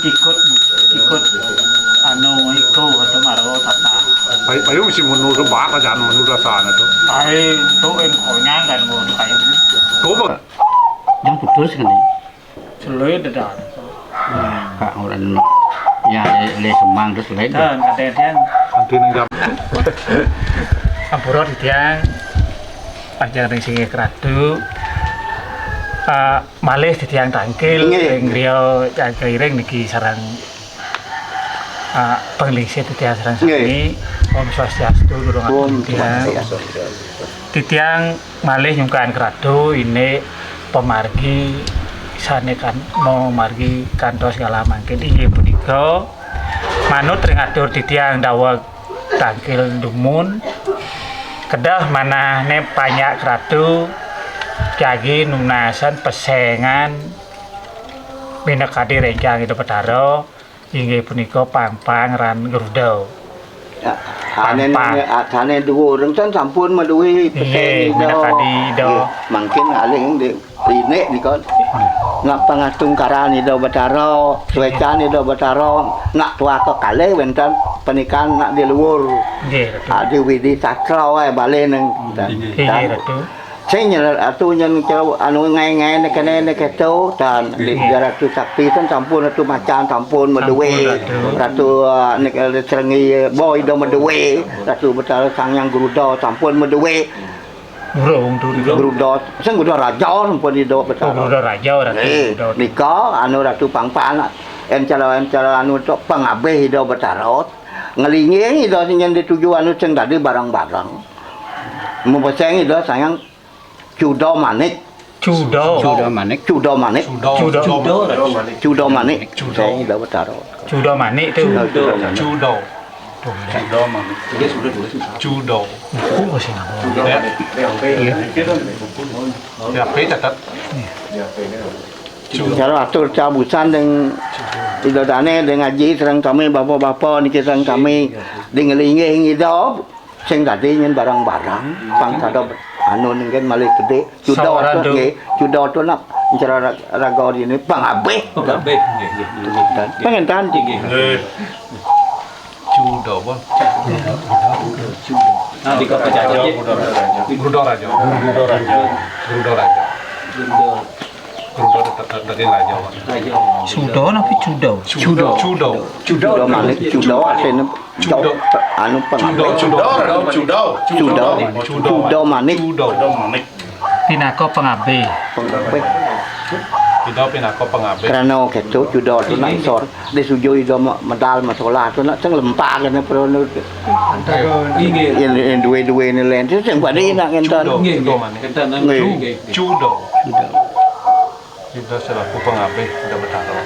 ikut anu iku atau maro tata. Payo mesti menurut baka jangan menurut sana tuh. Ay to em khonya kan mo kayo. Coba. Yang putus kan nih. Suluy dadan. Kak orang ya le semang terus lain. Dan kaden yang Nanti nang jam. ampura ditiang panjang ring singe kradu. Malih ditiang tangkil ring griya kairing niki sarang penglingsit ditiang sarang sami Om Swastiastu durung ditiang ditiang malih nyungkaan kradu ini pemargi sane kan mau margi kantos segala mangkin inggih punika manut ring atur ditiang dawuh tangkil dumun kedah manahne panyak kradu Kyagi nunasan pesengan minakadi renjang itu Betaro inggih punika pang-pang ran Garuda. Ane dua orang kan sampun maduwi peseng minakadi do. Mungkin aling di ini kon nak pangatung karan itu Betaro, cuaca itu Betaro, nak tua ke kale bentar pernikahan nak di luar. Nggih, Ada widi sakral balik neng. nggih ratu. Saya nyala atu yang anu ngai nekane keto dan ratu sakti kan sampun ratu macan sampun maduwe ratu nek serengi boy do maduwe ratu betal sang yang Garuda sampun maduwe Burung tu di Garuda sang Garuda raja sampun di do betal Garuda raja ratu. nika anu ratu pangpan encala anu tok pangabeh do betarot ngelingi do yang dituju anu sing tadi barang-barang mau pasang itu sayang Cudo manik. Cudo manik. Cudo manik. Cudo manik. Saya tidak bertaruh. Cudo manik tu. Judo. Manik. Judo. Oh sih nama. Ya, peta tak. Cara atur cabusan dengan tidak tane dengan ngaji serang kami bapak-bapak niki serang kami dengelingi itu sing tadi nyen barang-barang pangkado anu ningen malih gede judo tu nak cara raga ini pangabeh pengen tan Judo apa? Nanti kau penjajah. Garuda raja. Garuda dari raja. Sudo napi cudo. Judo manik judo asene judo anu pangabeh judo manik Pinako pengabe. Judo pinako pengabe. Karena gitu judo tu nak sor disujui do medal masalah tu nak ceng lempak kan pro nu yang dua ni lain tu ceng badi nak ngenten Judo selaku pengabe udah bertaruh.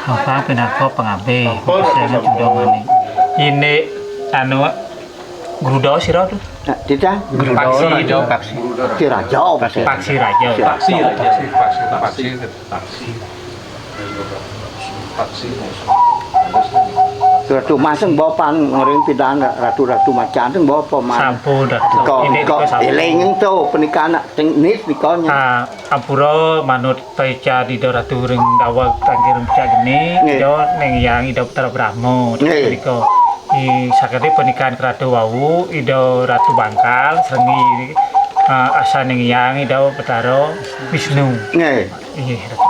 Apa pinako pengabe. Saya cudo manik. Ini anu Garuda sira tu. tidak Paksi. si raja Paksi raja. Ratu maseng bawa pan ngering pidan ratu macan teng bawa paman Sampun ratu. kok eleng tu pernikahan teknis nikonya Ampura manut peca di ratu ring dawa tangkir peca geni do neng yang ido Putra Brahmo niko i sakate pernikahan ratu wau ido ratu Bangkal serengi asa neng yang ido Betaro Wisnu nggih iya ratu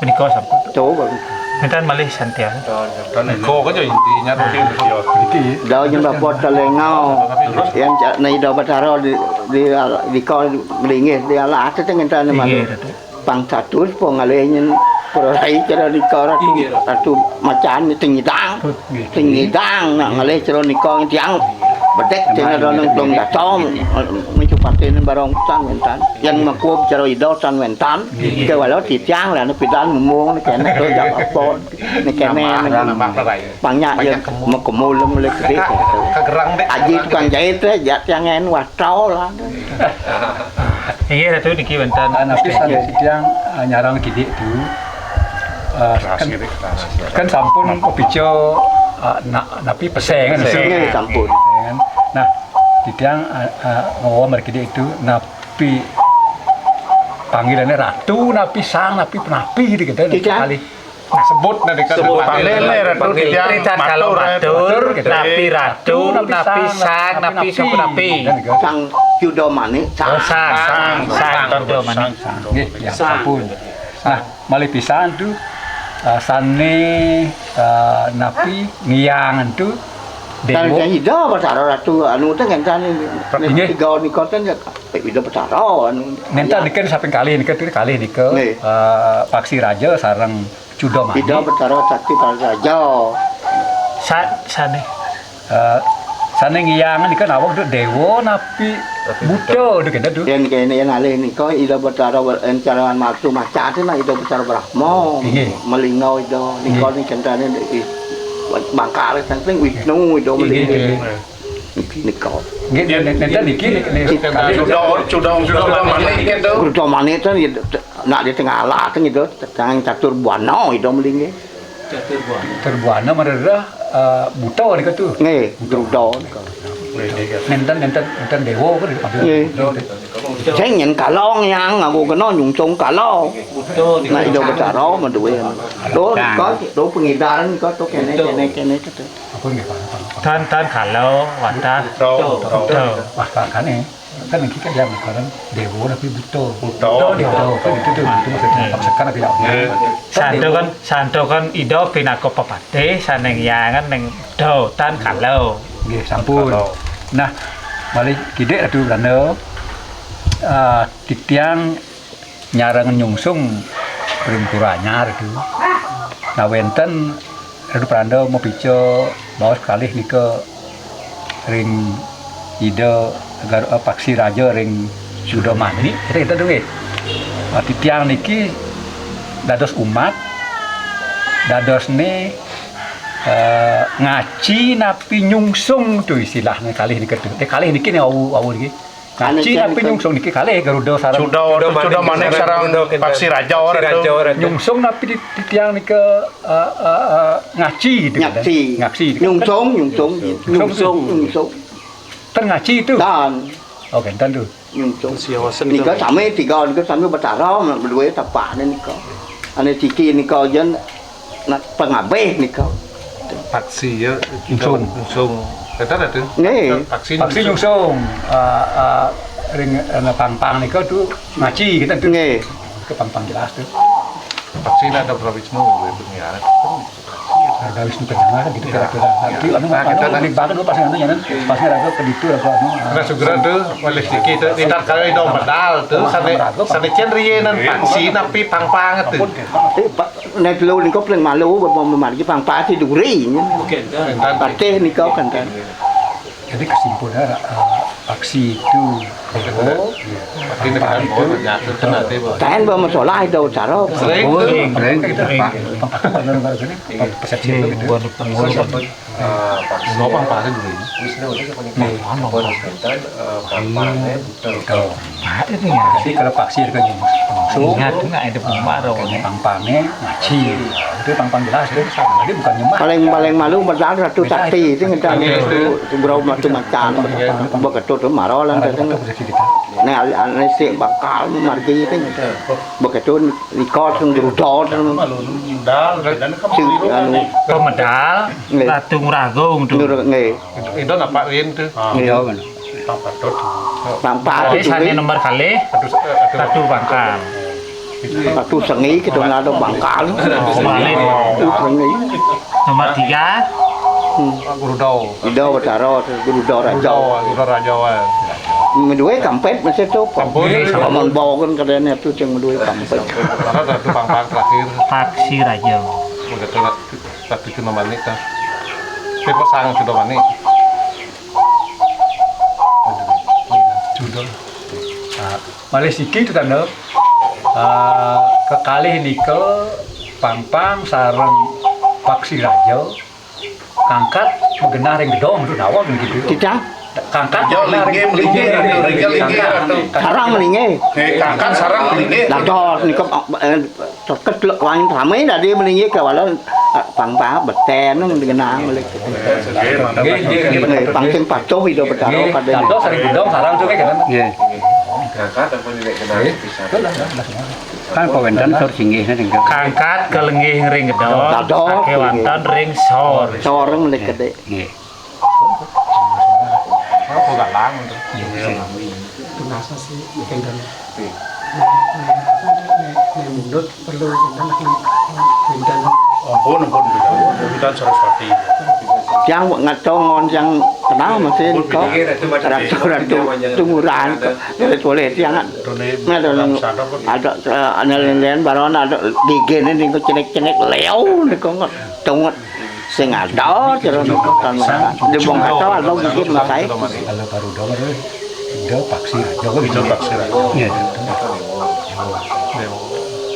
menika sampun coba enten malih santia Kau kan jadi intinya nanti daw yang bapak telengau yang nai daw bataro di kau melingih di ala atas dengan tanah mana pang satu pengalihnya perai cara di kau ratu macan tinggi dang nak ngalih cara di kau tiang betek dengan orang belum datang mencupatin barang san wentan yang makup cara itu san wentan ke walau tiang lah nak pidan mumung kena tu jak apa ni kena banyak yang makmul mulai gede kegerang deh. aji tukang jahit tu jangan watrau lah iya ratu niki wenten Tapi sampai sidang nyarang gede itu kan sampun kebijo napi peseng Peseng sampun. Nah sidang ngomong gede itu napi panggilannya ratu napi sang napi penapi gitu kan Tidak. kali sebut nanti kan sebut panele ratu tiang Tritan kalau matur, napi ratu, napi sang, napi sampurapi. sang judo manik Sang tondo manik. Nggih, ya sampun. Nah, malih pisan tu sane napi ngiangan tu dan dewo yang ida batara ratu anu teh kan Inggih. tiga ni kau teh ida batara anu nenta niken saping kali niken tu kali nike Nggih. paksi raja sareng cudo mani ida batara sakti raja Sane. sane ngiangan niken awak tu dewo napi buto tu kena tu yang kene yang alih ni kau ida batara encaran maksu maca teh ida batara brahmo Inggih. melingau ida ni kau ni kentane bangkar saking Wisnu ida melingau ni kau nggih nenta niki kali sudah manik itu Gruto manik teh nak di tengah alat teh ida tang catur buana ida melingau terbuana mereda buto niken tu nggih gruto nenten dewo kan Nggih. Saya ingin kalong yang aku kena nyungsung kalau. Nah itu bercara menduwe. Do pengidaran kau tu kene tu. apa nggih Pak Tan kalau wadah. wah kan kan niki kan yang sekarang dewo tapi buto Buto. dewo kan itu maksudnya paksakan tidak Santo kan ido pinako papate saneng yangan neng do tan kalau. nggih sampun nah malih kidek atuh brana titiang nyarang nyungsung ringkuranyar itu nah wenten adu pranda mau pico bawa sekali nika ring ide agar paksi raja ring sudah mani kita dulu titiang niki dados umat dados ne ngaci napi nyungsung tu istilahnya kali ini ketu kali niki ne awu niki ngaci napi nyungsung niki kali garuda sarang sudah manik sarang paksi raja orang nyungsung napi di tiang niki ngaci gitu ngaci Nyungsung. ten ngaci itu Dan oke ten tu nyungsung. Nika sami tiga nika sami bercara berdua tapak nika. Ane tiki nika jen nak pengabeh nika. paksi ya Nyungsung. kata ada tuh Nggih. paksi Paksi nyungsung ring pang-pang nika tu ngaci kita tu Nggih. ke pang-pang jelas tu paksi ada Wisnu pengiaran ada Wisnu Kenanga gitu kira-kira nanti anu anu banget lu pas anu jangan pas raga ke ditu aku anu karena segera tuh boleh sedikit tuh tidak kali dong medal tuh sana cenrienan paksi napi pang-pang tuh Nek lu nika pleng malu memari pang-pang ti duri. Pateh nika kan kan. jadi kesimpulannya aksi itu dewo ini kan oh ternyata nanti Tahan ba masalah itu cara. sering tuh persepsi itu gitu ngopang pasti dulu jadi kalau paksi itu kan nyungsung Ingat enggak ada pemaro. pang-pangnya ngaci itu pang-pang jelas deh jadi bukan nyembah Paling malu badal ratu sakti sing ngedan sebrau matu macan beketut maro lan teng. Nek ane sik bakal margi teng. Beketut likot sing grudo sing anu Pemedal Ratu Nguragung tuh. nggih. itu apa Rin tuh iya kan Pang-pang Jadi sane nomor kali satu bangkal. Ratu sengi kita ngado bangkal. Malih. Sengi. Nomor 3 Gurudau Ida batara grudo raja. Raja Medue kampet masih tu. Kampung. Paman bawa kan kadane tu ceng medue kampet. karena satu pang-pang terakhir Paksi Raja. begitu satu cuma manik kan tapi pasang sudah manik judul malih siki itu tanda kekalih nike pang-pang sareng paksi raja kangkat mengenah ring gedong itu nawang gitu Tidak. kangkat Sarang melinge. kangkat sarang ini Lator ni kau terket wang ramai dah dia melinge ke walau pang-pang beten nang dengan boleh. Pangking patuh hidup bertaro pada. Contoh sering gedong sarang tuh kayak gitu. Nggih. Itu lah semua. Kan pawenten tur singgih ning kene. Kangkat kelengih ring gedong, Gedong. kewantan ring sor. Sorong mulai gede. Nggih. Aku gak lang. Tunasa sih ikan dan menurut perlu dan Ampun Bidan Saraswati. Yang ngaco ngon yang kenal masih kok ratu tumuran dari toilet yang ada lain baron ada gigi ini kok cenek leo nih kok tungut sing ada terus kan di bong kata ada gigi masai Kalau baru dong Indo paksi aja kok Bidan Paksir. Nggih.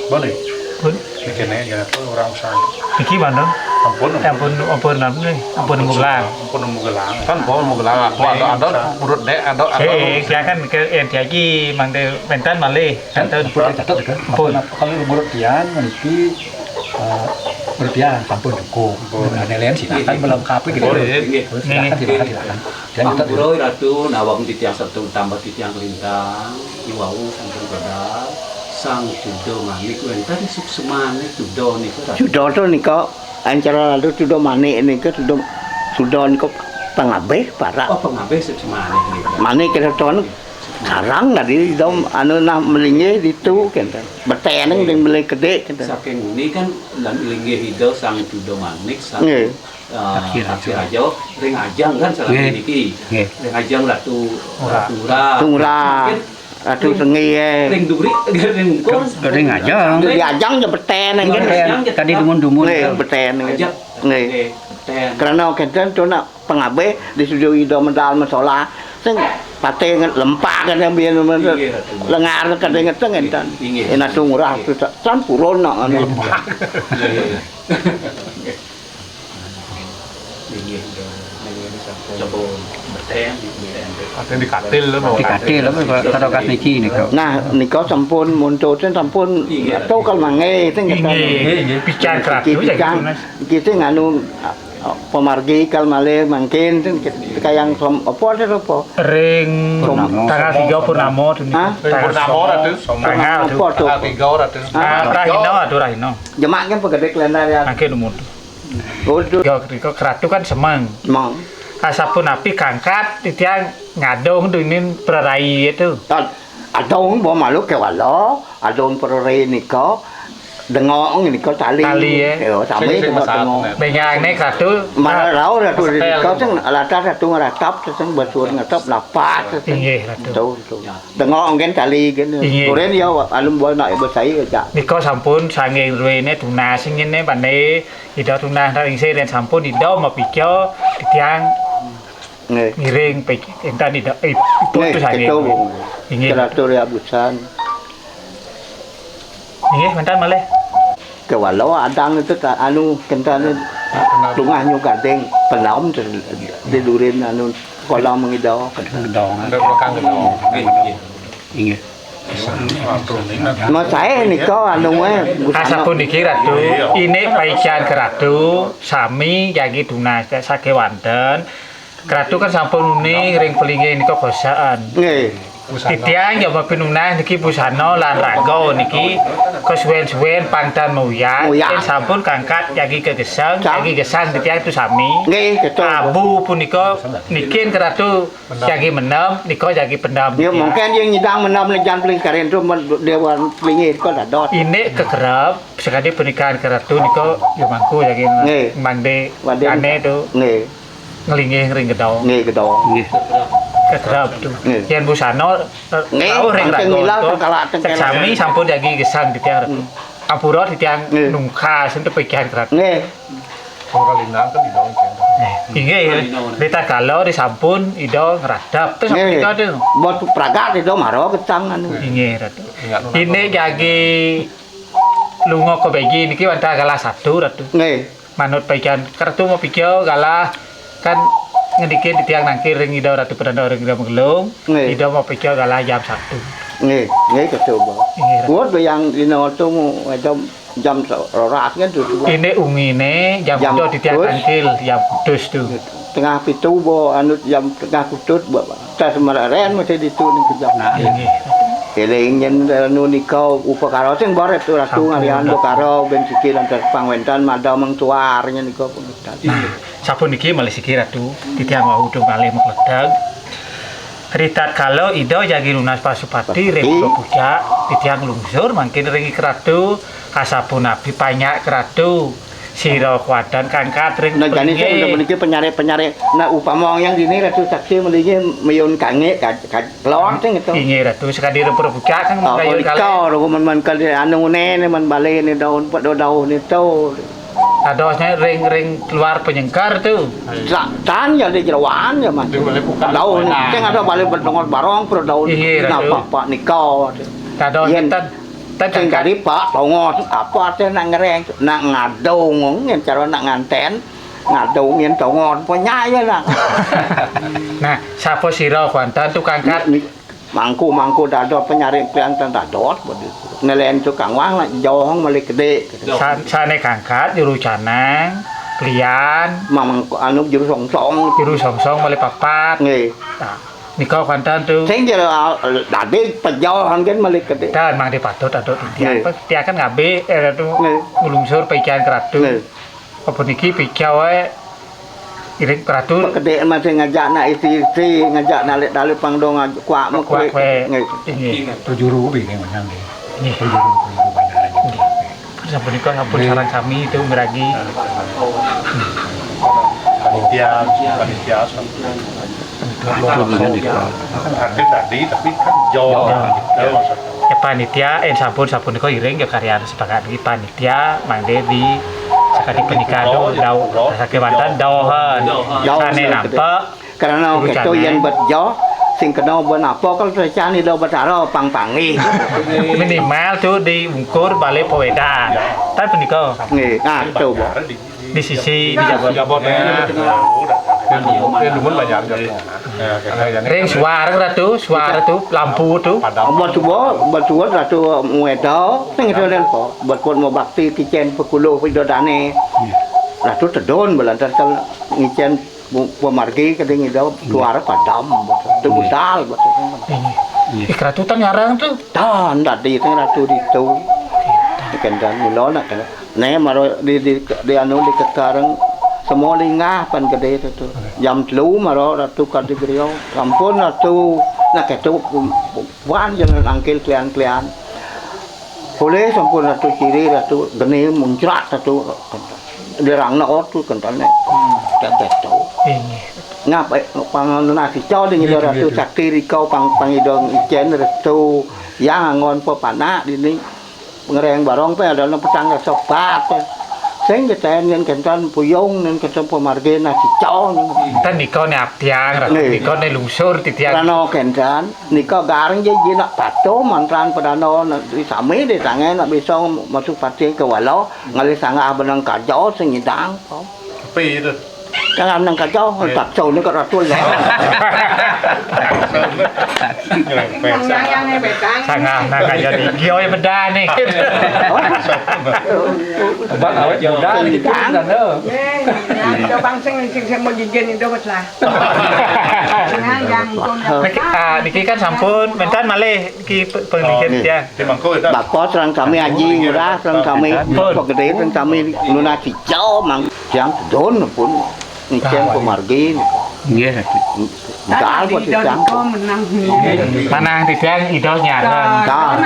Boleh. Pun, Kene ya orang saya. iki mana? Ampun Ampun mulang. Ampun mugelang. Kan bawa mugelang. Aku ada urut dek ada. Saya kan ke entiagi mangde mentan malih. Enten catat kan. Ampun. Kalau menurut Tian meniki menurut Tian sampun cukup. Nah, lain silakan melengkapi gitu. Boleh. Silakan. Dan kita Puroi ratu nawang titiang satu tambah titiang lintang iwau sampun badal sang judo manik wenten suk semane judo niku ratu. sudah tu nih kok antara lalu sudah manik ini ke sudah nih kok pengabeh para Oh pengabe suk semane niku. manik kita tuan sarang tadi dom anu nah melingge itu kan beteneng dengan meling gede kan Saking ini kan lan ilinge hidau sang judo manik sang Nggih. Aksi Raja ring ajang kan salah Nggih. niki. Nggih. Ring ajang ratu Tungra. Ratu sengi Ring duri ring kor. Ring ajang. di ajang je beteneng kan Tadi dumun-dumun. nih beteneng Ajak. nih Ten. karena kita tu nak pengabeh di studio itu medal masalah sing pate lempak kan biar lengar kan dengan tengen kan enak tungra tu campurun nak anu Coba berten. Ada di katil loh. Dikatil apa karo kas niki niku. nah niko sampun muncul sampun tu kalau mangai sing Inggih, pican keratu kita jadi kan kita nganu pemargi kal male mungkin kayang apa apa ring tanggal 3 Purnamo tu ni. Hah? Purnamo ratu. Tanggal tu. apa tu Tanggal 3 ratu. Rahino. jemak kan pegede kelenda ya Angke umur. oh tu Riko keratu kan semang. mang Asapun api kangkat titiang ngadong tu ini perai itu. adong bo malu ke walo adong perore niko dengong niko tali Tali, yo sami dengong Bengang ni keratu malah rau ratu niko sing latar ratu ngeratap sing basuan ngetop lapat Inggih ratu. tu dengong kan tali kan Iya. koren yo alum boy nak besai aja Niko sampun sange ruene tuna sing ini bane ida tuna ring se dan sampun ida mapikyo titiang nggih ngiring pe entan ida itu tu sange. itu Inggih. teratur ya busan Inggih mentan malih. ke walau adang itu anu kentane tungah nyu gadeng penom di durin anu kolam mengido Gedong. Ada belakang gedong. Inggih. mas saya niko anu Asapun iki ratu ini paikan keratu sami yagi tuna sake wanten. Keratu kan sampun uni ring pelinge niko kosaan. nggih Titiang ya mapinunah niki busana lan raga niki kesuwen-suwen pangdan muyan Muyan. sampun kangkat yagi kegesang yagi gesang titiang itu sami nggih ketul abu punika nikin keratu yagi menem niko yagi pendam ya mungkin yang nyidang menam lejan peling karen tu dewan pelingi ko dah dot ini kekerap sekali pernikahan keratu niko yo mangku yagi Nggih. mangde Waden. ane tu nggih ngelingi ring gedong nggih kedong Nggih. kekerap tu Nggih. yen busana Nggih, tau ring pangkeng raga milal, tu, pangkalak tengkel. sami sampun yagi gesang titiang ratu Ampura titiang Nggih. nungka sentuh pikiran keratu nggih Orang lindang kan di dalam cendol. Inggih, rita kalau disampun ido ngeradap terus nggih apa tu. buat pragat itu maro ketang anu Inggih ratu. Ingat nuna. Ini jagi lungo ke begi niki wanta galah satu ratu. nggih Manut pikiran kertu mau pikir galah kan ngedikin di tiang nangkir ring ido ratu pedana ring ido mengelung. Nggih. Ido mau pikir galah jam 1. nggih ketul bo Inggih ratu. buat yang dino tu jam roras kan tu Ini ungine jam Jam itu di tiang kudus. nangkil jam kudus tu. tengah pitu bo anu jam tengah kutut bo tas mararen mesti ditu ning kejam Nah, Inggih. eling yen anu nika upakara sing boret ratu ngalian upakara ben sikil antar pangwentan madha mengtuar yen nika punikan. Sampun niki malih sikil ratu titiang wau do malih mekledag. Ritat kalau ido jagi lunas pasupati rek puja titiang lungsur mangkin ring kratu asapun nabi banyak kratu sira kuadan kangkat ring nah jane sing meniki penyare-penyare nah upama yang dini ratu saksi meniki meyun kange kelon sing itu inge ratu sekadi repro puja kan mengayun kali men kali anu ne men bale ni daun daun itu adosnya ring keluar penyengkar tuh tan ya di jerawan ya mas daun sing ada bale berdongot barong pro daun napa pak nikah kados sing kali pak tongot apa teh nak ngereng nak ngadong yen cara nak nganten ngadong yen tongot po nyaya lah nah sapa sira kuantan tukang kat mangku dado penyari klientan dadot nelen tukang wang lah jauh malik gede sane kangkat juru canang klian mamang anu juru songsong malik papat nggih Niko kantan tuh. Sing jero dadi pejohan kan malik gede. Dan mang dipatut adot tiang. Tiang kan ngabe tuh ngulungsur pikian keratu. Apa niki pikau wae iring keratu. Gede masih ngajak nak isi ngajak nalik dalip pangdong kuak mekwe. Nggih. 7 rupiah yang menang nggih. Nggih. 7 rupiah bandaran. Sampun niko ngapun sarang kami itu meragi. Panitia hadir tadi tapi kan jauh ya panitia sampun niko iring ya karya sepakat di panitia mangde di sakadi pernikahan dau sakewantan dauhan sane nampak karena itu yang berjo sing kena benapa kalau recani do betaro pang-pangi minimal tuh diungkur balik pewedan tapi niko nggih coba di sisi di jabotnya lumun banyak ring suara tuh lampu tuh batu ratu muedo sing den po buat mau bakti kicen pekulo pidodane ratu tedon belantar kal ngicen pemargi kadang itu suara padam itu budal ratu tan ngarang tuh tan tadi itu ratu itu kendan mulona kan ne maro di anu di kekarang semua lingah pan gede itu jam telu maro ratu kadi griyo sampun ratu nak ketu wan jalan angkil klian boleh sampun ratu kiri ratu geni muncrat ratu dirangna ortu kentane ketu ngap pang nasi cho di ratu sakti rikau pangidong ijen ratu yang ngon po pana di ni ngereng barong pe ada petang sobat sing keten yen kentan puyung nen ketem pemarge nasi cho tan niko ne aptiang niko ne lungsur titiang rano kentan niko gareng je nak pato mantran padano di sami de tangen nak bisa masuk pati ke walau ngali sanga benang kajo sing nyidang pi itu kan nang kajo tak cho ni ko ratul ya sanga nang kajo di gioi beda nih Bác awet jodan di kan no. Cho bang sing mau jinjen itu masalah. Jangan yang niki kan sampun mentan malih ki penglihat ya di mangko itu bapak serang kami aji murah serang kami pegede serang kami luna kicau mang yang don pun ngicen pemargi Nggih. dal buat sedang mana titiang ido nyaran kan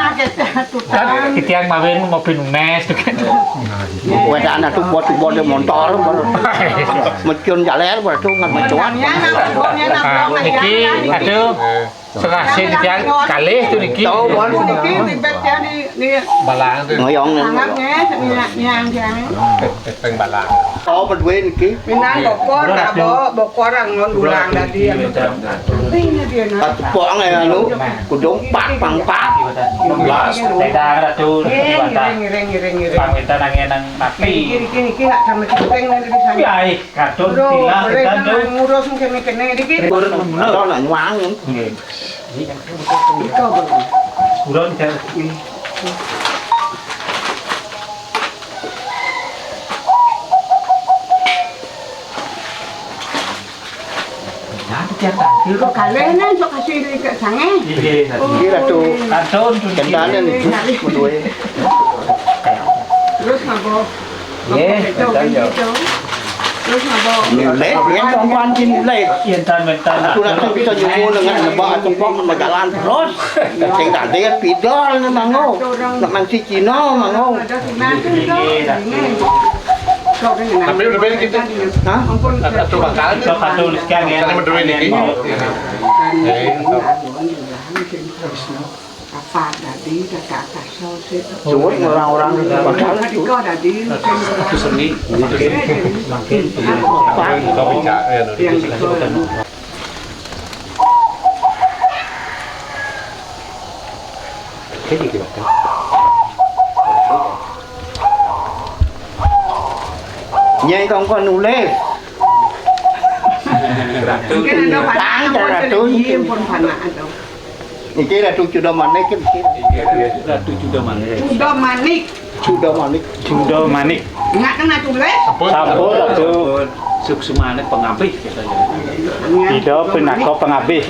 titiang mawin mobil nes tuh kan wedaan atuh buat motor mecun jaler buat tuh ngat mecuan niki aduh sekasih titiang kalih tuh niki balang itu ngoyong peng balang oh berdua niki Minang bokor ang ngulang tadi yang poang anu kudung pak pang pak daerah tuh ring pangita nangenang napi kini sama kupeng nanti bisa ai kartun tilah kita tuh ngurus kene dikit đó là ngoan buron kan tiang tangkil Kok kalian sok kasih ke sange? Iki ratu kantun kendane nih menduwe. Terus ngabo. Itu gitu. Terus ngabo. Nilai yang kawan jin nilai. yentan mentan Aku nak bisa nyuwun dengan nebak cepok magalan terus. Sing tadi kan pidol mango. Nak mansi Cina mango. Ada di mana tuh? Kok dengan Tapi udah balik kita. Hah? Ampun. Satu bakal. so kantun sekian ya Karena menduwe niki. Apa tadi kakak kasau sih. Suwun orang-orang bakal Tadi kau tadi Itu seni. Kau bicara ya. yang itu. Nyai không có nulis. Mungkin ada pada pun panah atau. Iki ratu sudah manik kan. Ratu juga mana? Sudah manik. Sudah manik. judo manik Enggak kena tulis. sampul ratu Suksumane pengabih katanya. ido penako pengabih